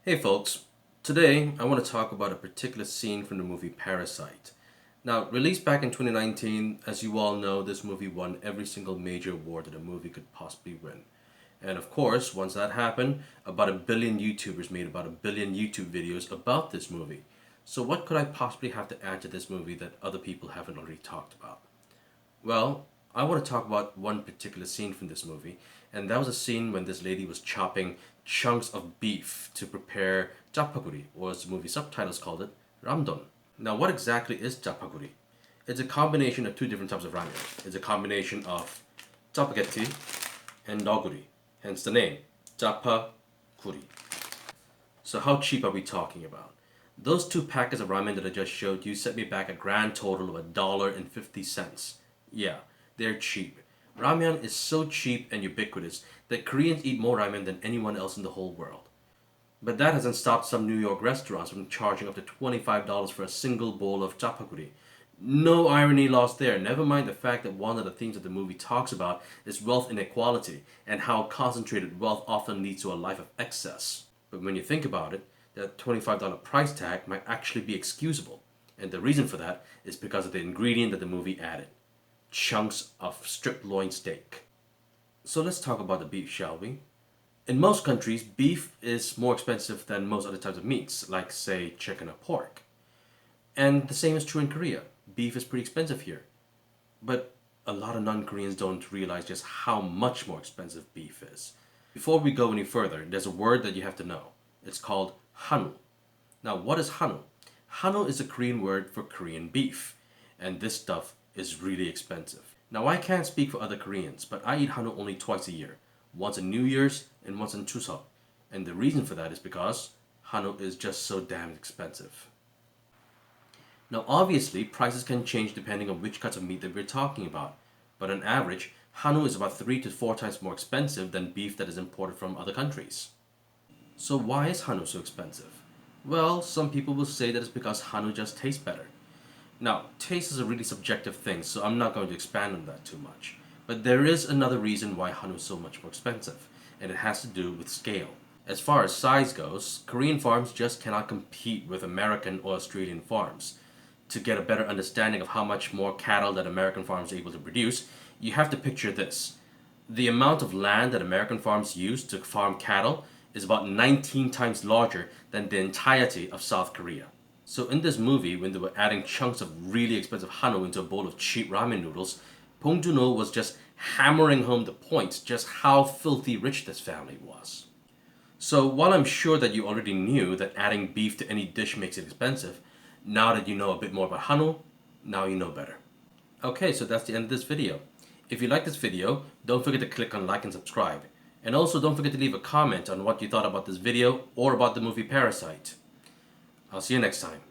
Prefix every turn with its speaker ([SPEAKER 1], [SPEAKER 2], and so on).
[SPEAKER 1] Hey folks, today I want to talk about a particular scene from the movie Parasite. Now, released back in 2019, as you all know, this movie won every single major award that a movie could possibly win. And of course, once that happened, about a billion YouTubers made about a billion YouTube videos about this movie. So, what could I possibly have to add to this movie that other people haven't already talked about? Well, I want to talk about one particular scene from this movie, and that was a scene when this lady was chopping chunks of beef to prepare Jjapaguri, or as the movie subtitles called it, ramdon. Now, what exactly is Chapaguri? It's a combination of two different types of ramen. It's a combination of spaghetti and doguri, hence the name, Chapaguri. So how cheap are we talking about? Those two packets of ramen that I just showed you set me back a grand total of $1.50. Yeah, they're cheap. Ramen is so cheap and ubiquitous that Koreans eat more ramen than anyone else in the whole world. But that hasn't stopped some New York restaurants from charging up to $25 for a single bowl of chapaguri. No irony lost there, never mind the fact that one of the themes that the movie talks about is wealth inequality and how concentrated wealth often leads to a life of excess. But when you think about it, that $25 price tag might actually be excusable. And the reason for that is because of the ingredient that the movie added: chunks of strip loin steak. So let's talk about the beef, shall we? In most countries, beef is more expensive than most other types of meats, like, say, chicken or pork. And the same is true in Korea. Beef is pretty expensive here. But a lot of non Koreans don't realize just how much more expensive beef is. Before we go any further, there's a word that you have to know. It's called hanu. Now, what is hanu? Hanu is a Korean word for Korean beef, and this stuff is really expensive. Now, I can't speak for other Koreans, but I eat hanu only twice a year, once in New Year's and once in Chuseok. And the reason for that is because hanu is just so damn expensive. Now, obviously, prices can change depending on which cuts of meat that we're talking about, but on average, hanu is about 3 to 4 times more expensive than beef that is imported from other countries. So why is hanu so expensive? Well, some people will say that it's because hanu just tastes better. Now, taste is a really subjective thing, so I'm not going to expand on that too much. But there is another reason why hanu is so much more expensive, and it has to do with scale. As far as size goes, Korean farms just cannot compete with American or Australian farms. To get a better understanding of how much more cattle that American farms are able to produce, you have to picture this. The amount of land that American farms use to farm cattle is about 19 times larger than the entirety of South Korea. So in this movie, when they were adding chunks of really expensive hanu into a bowl of cheap ramen noodles, Bong Joon-ho was just hammering home the point just how filthy rich this family was. So while I'm sure that you already knew that adding beef to any dish makes it expensive, now that you know a bit more about hanu, now you know better. Okay, so that's the end of this video. If you like this video, don't forget to click on like and subscribe. And also don't forget to leave a comment on what you thought about this video or about the movie Parasite. I'll see you next time.